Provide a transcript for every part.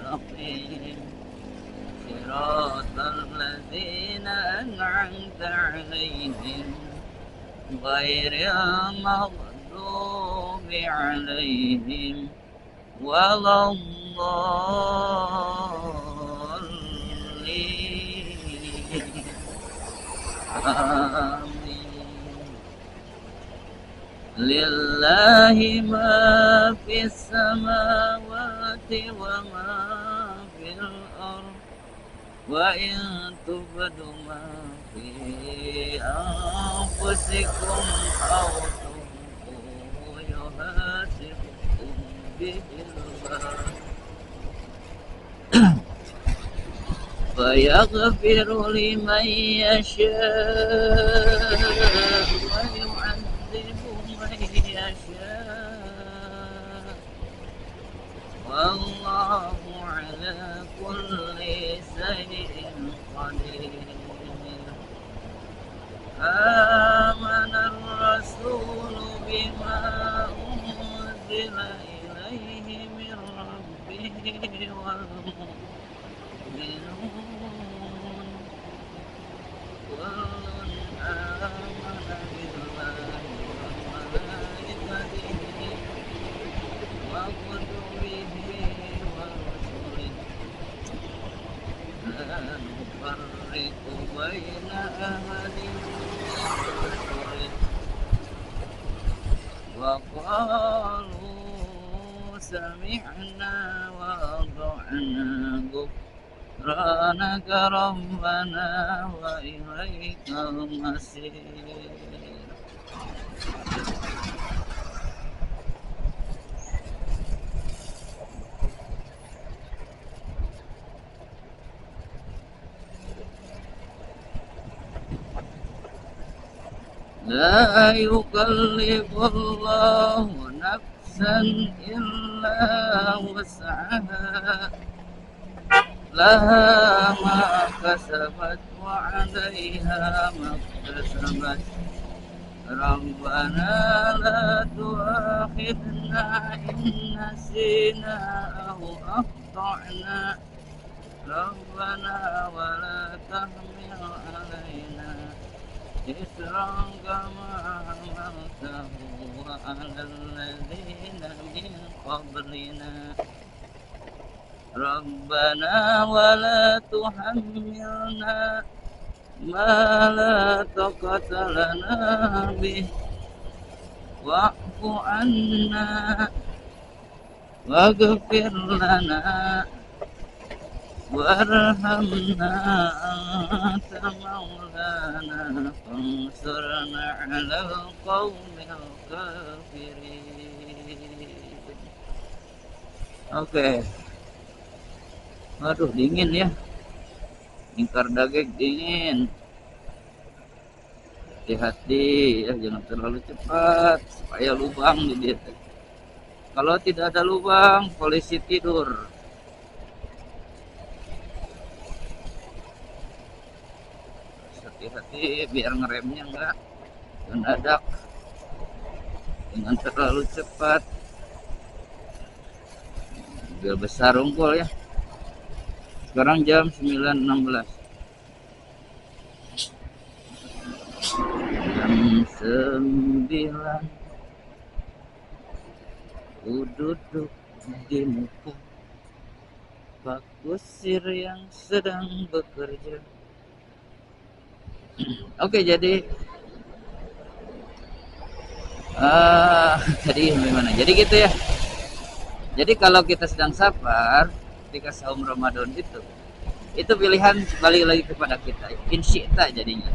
مستقيم صراط الذين أنعمت عليهم غير المغضوب عليهم ولا الضالين آمين. لله ما في السماوات وما في الأرض وإن تبدوا ما في أنفسكم أو تخفوه يحاسبكم به الله فيغفر لمن يشاء ويعذب من يشاء والله على كل شيء قدير. آمن الرسول بما أنزل إليه من ربه والمؤمنون كل آمن بالله وملائكته وكتبه ورسله لا نفرق بين أحد من رسله وقالوا سمعنا وأطعنا غفرانك ربنا وإليك المصير. لا يكلف الله نفسا إلا وسعها لها ما كسبت وعليها ما اكتسبت ربنا لا تؤاخذنا إن نسينا أو أخطأنا ربنا ولا تحمل علينا إصرا كما حملته على الذين من قبلنا ربنا ولا تحملنا ما لا طاقة لنا به واعف عنا واغفر لنا وارحمنا أنت مولانا فانصرنا على القوم الكافرين. Oke. Aduh dingin ya, ingkar daging dingin. Hati-hati ya, jangan terlalu cepat supaya lubang di dia. Kalau tidak ada lubang, polisi tidur. Hati-hati biar ngeremnya enggak mendadak, jangan terlalu cepat. Mobil besar unggul ya. Sekarang jam 9.16. Jam 9 ku duduk di muka Pak Kusir yang sedang bekerja. Oke, jadi tadi gimana? Jadi gitu ya. Jadi kalau kita sedang safar ketika saum Ramadan itu pilihan balik lagi kepada kita. Insyita jadinya.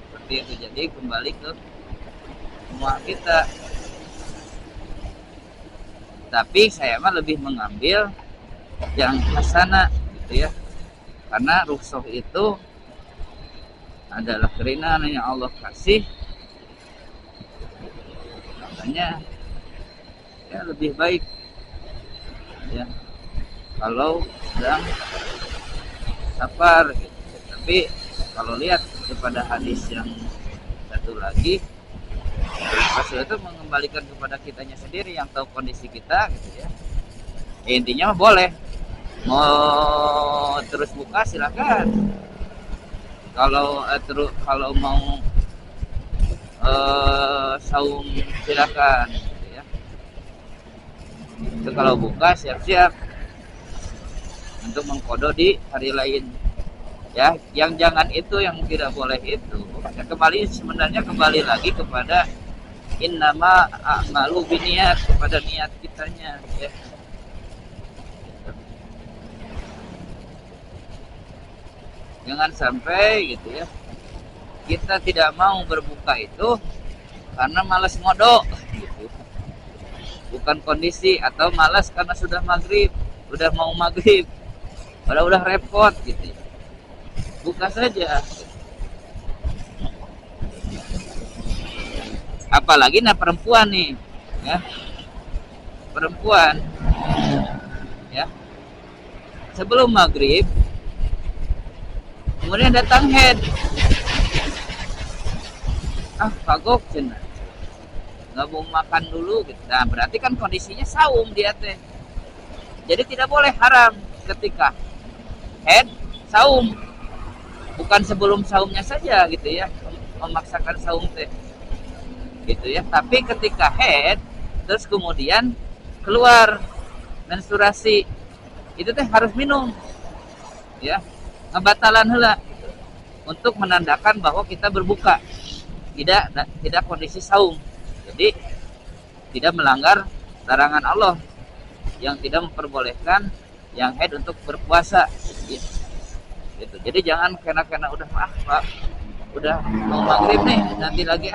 Seperti itu, jadi kembali ke semua kita. Tapi saya mah lebih mengambil yang hasanah gitu ya. Karena rukhsah itu adalah keringanan yang Allah kasih. Makanya ya lebih baik ya kalau sedang safar gitu. Tapi kalau lihat kepada hadis yang satu lagi, Rasul itu mengembalikan kepada kitanya sendiri yang tahu kondisi kita gitu ya. Intinya mah boleh, mau terus buka silakan, kalau mau saum silakan gitu ya. Itu kalau buka siap-siap untuk mengkodo di hari lain ya. Yang jangan itu, yang tidak boleh itu ya, sebenarnya kembali lagi kepada innama a'malu biniat, kepada niat kitanya ya. Jangan sampai gitu ya, kita tidak mau berbuka itu karena malas ngodok gitu. Bukan kondisi, atau malas karena sudah maghrib, udah mau maghrib, padahal udah repot gitu ya. Buka saja. Apalagi perempuan nih ya, perempuan ya, sebelum maghrib kemudian datang head, kagok cina, nggak mau makan dulu gitu. Nah berarti kan kondisinya saum dia teh, jadi tidak boleh, haram ketika head saum, bukan sebelum saumnya saja gitu ya, memaksakan saum teh gitu ya. Tapi ketika head terus kemudian keluar menstruasi, itu teh harus minum ya, ngebatalan heula untuk menandakan bahwa kita berbuka, tidak kondisi saum. Jadi tidak melanggar larangan Allah yang tidak memperbolehkan yang haid untuk berpuasa gitu. Jadi jangan kena udah udah mau maghrib nih, nanti lagi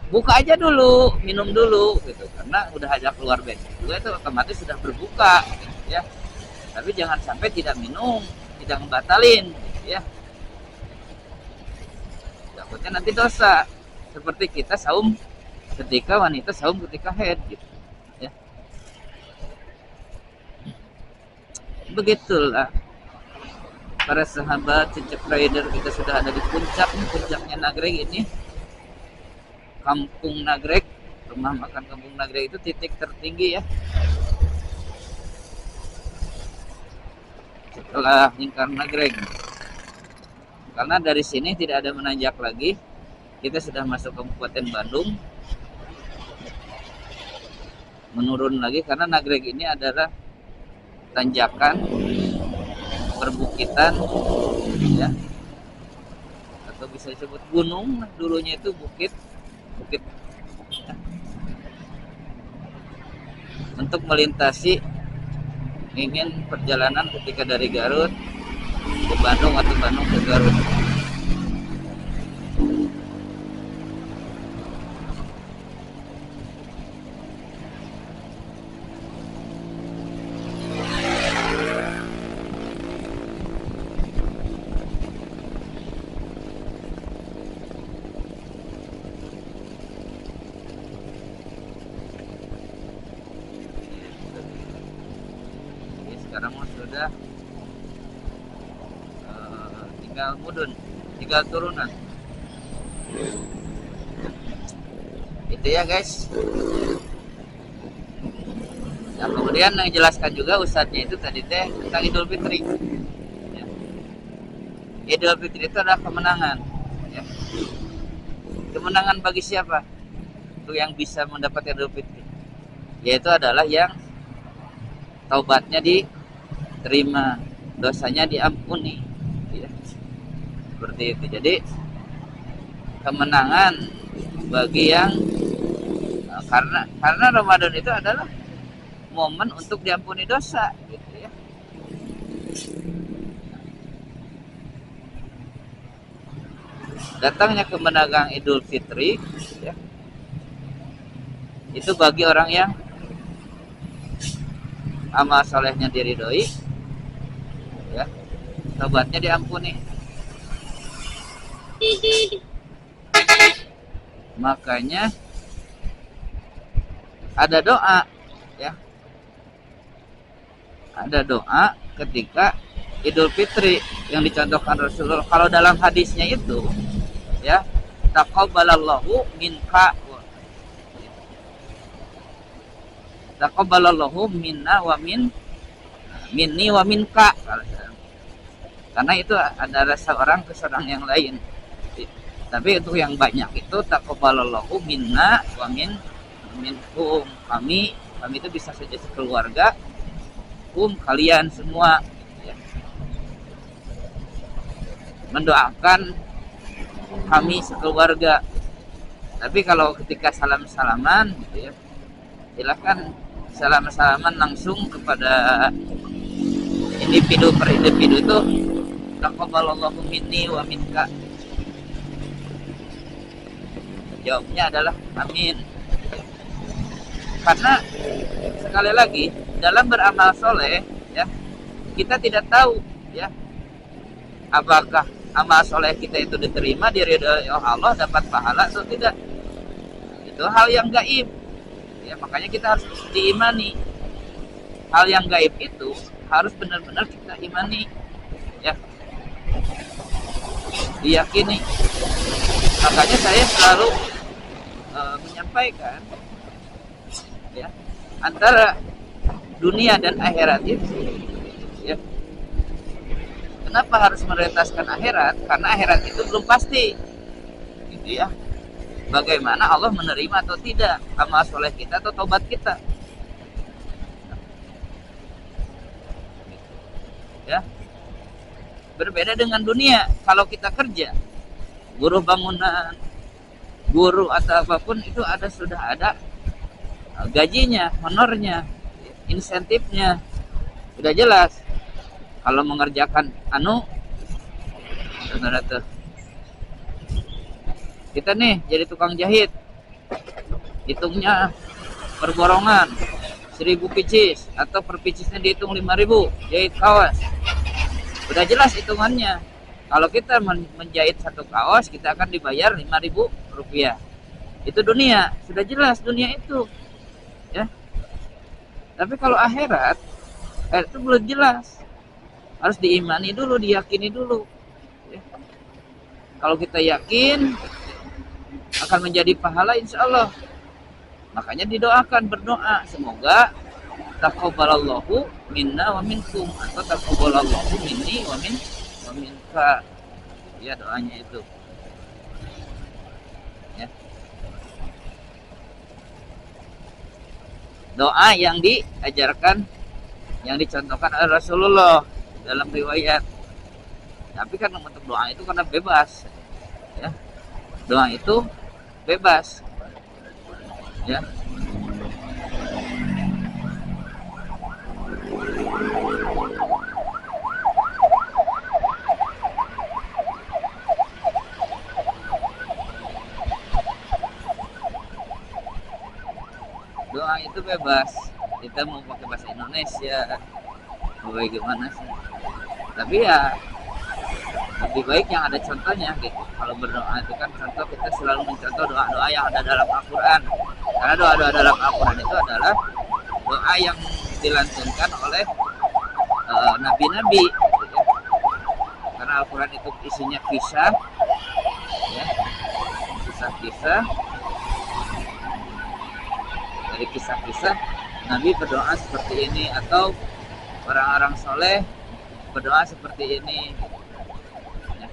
buka aja dulu, minum dulu gitu, karena udah ajak keluar besok juga itu otomatis sudah berbuka gitu ya. Tapi jangan sampai tidak minum, tidak membatalin gitu ya, takutnya nanti dosa seperti kita saum ketika wanita saum ketika haid gitu ya. Begitulah para sahabat Cecep Rider, kita sudah ada di puncaknya Nagreg ini, Kampung Nagreg, rumah makan Kampung Nagreg itu titik tertinggi ya setelah Lingkar Nagreg. Karena dari sini tidak ada menanjak lagi, kita sudah masuk Kabupaten Bandung, menurun lagi karena Nagreg ini adalah tanjakan perbukitan ya, atau bisa disebut gunung. Dulunya itu bukit ya. Untuk melintasi ingin perjalanan ketika dari Garut ke Bandung atau Bandung ke Garut. Sekarang sudah tinggal mudun, tinggal turunan. Itu ya guys. Nah kemudian yang jelaskan juga ustadznya itu tadi teh tentang Idul Fitri ya. Idul Fitri itu adalah kemenangan ya. Kemenangan bagi siapa? Untuk yang bisa mendapat Idul Fitri, yaitu adalah yang taubatnya diterima, dosanya diampuni ya. Seperti itu. Jadi kemenangan bagi yang karena Ramadan itu adalah momen untuk diampuni dosa gitu ya. Datangnya kemenangan Idul Fitri ya, itu bagi orang yang amal solehnya diridhoi ya, tobatnya diampuni. Makanya ada doa ya, ada doa ketika Idul Fitri yang dicontohkan Rasulullah. Kalau dalam hadisnya itu ya, taqabbalallahu minka taqabbalallahu minna wa minni wa minka. Karena itu adalah seorang ke seorang yang lain. Tapi untuk yang banyak itu taqabbalallahu minna wa minkum. Kami itu bisa saja sekeluarga, kalian semua, ya, mendoakan kami sekeluarga. Tapi kalau ketika salam-salaman gitu ya, silakan salam-salaman langsung kepada individu per individu itu taqabbalallahu minni wa minka. Jawabnya adalah amin. Karena sekali lagi dalam beramal soleh ya, kita tidak tahu ya apakah amal soleh kita itu diterima, diridhoi Allah, dapat pahala atau tidak. Itu hal yang gaib ya, makanya kita harus diimani. Hal yang gaib itu harus benar-benar kita imani ya, diyakini. Makanya saya selalu menyampaikan ya, antara dunia dan akhirat itu ya, kenapa harus prioritaskan akhirat? Karena akhirat itu belum pasti gitu ya, bagaimana Allah menerima atau tidak amal soleh kita atau tobat kita ya. Berbeda dengan dunia. Kalau kita kerja, buruh bangunan, guru atau apapun, itu sudah ada gajinya, honornya, insentifnya, sudah jelas. Kalau mengerjakan saudara tuh, kita nih jadi tukang jahit, hitungnya per borongan 1000 pieces, atau per piecesnya dihitung 5.000, jahit kaos, udah jelas hitungannya. Kalau kita menjahit satu kaos, kita akan dibayar 5.000 rupiah. Itu dunia, sudah jelas dunia itu ya. Tapi kalau akhirat itu belum jelas, harus diimani dulu, diyakini dulu ya. Kalau kita yakin akan menjadi pahala, insya Allah. Makanya didoakan, berdoa semoga taqabbalallahu minna wa minkum, atau taqabbalallahu minni wa minka ya, doanya itu ya. Doa yang diajarkan, yang dicontohkan oleh Rasulullah dalam riwayat. Tapi kan untuk doa itu karena bebas ya, doa itu bebas ya. Doa itu bebas, kita mau pakai bahasa Indonesia mau bagaimana sih, tapi ya lebih baik yang ada contohnya gitu. Kalau berdoa itu kan contoh, kita selalu mencontoh doa-doa yang ada dalam Al-Quran, karena doa-doa dalam Al-Quran itu adalah doa yang dilantunkan oleh nabi-nabi gitu. Karena Al-Quran itu isinya kisah ya, kisah-kisah. Dari kisah-kisah Nabi berdoa seperti ini, atau orang-orang soleh berdoa seperti ini ya.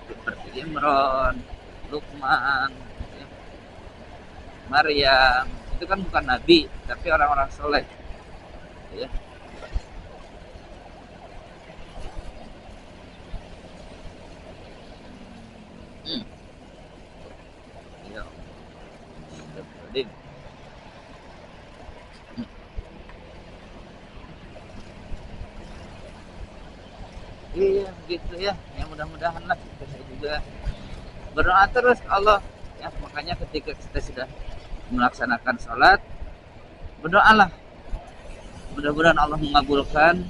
Seperti Imran, Luqman ya, Maryam, itu kan bukan Nabi tapi orang-orang soleh ya. Ya. Iya gitu ya, ya mudah-mudahan lah kita juga berdoa terus Allah ya. Makanya ketika kita sudah melaksanakan sholat, berdoalah, mudah-mudahan Allah mengabulkan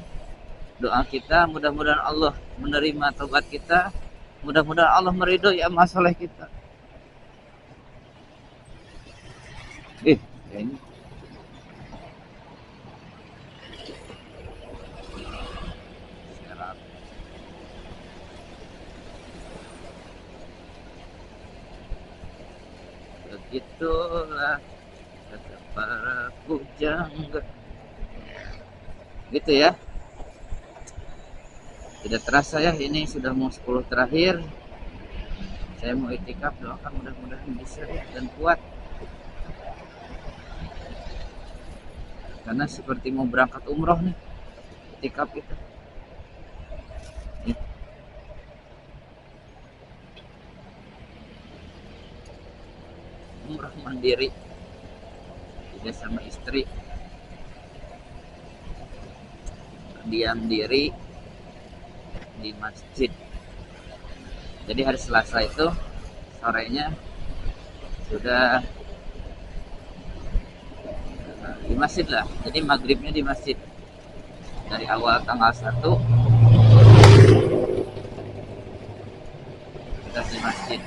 doa kita, mudah-mudahan Allah menerima taubat kita, mudah-mudahan Allah meridhoi amal soleh kita. Ini begitulah kata para pujangga. Gitu ya. Tidak terasa ya, ini sudah mau 10 terakhir. Saya mau itikaf, doakan mudah-mudahan bisa dan kuat. Karena seperti mau berangkat umroh nih, itikaf itu. Ya. Umroh mandiri, tidak sama istri, diam diri di masjid. Jadi hari Selasa itu sorenya sudah di masjid lah. Jadi maghribnya di masjid. Dari awal tanggal 1 kita di masjid.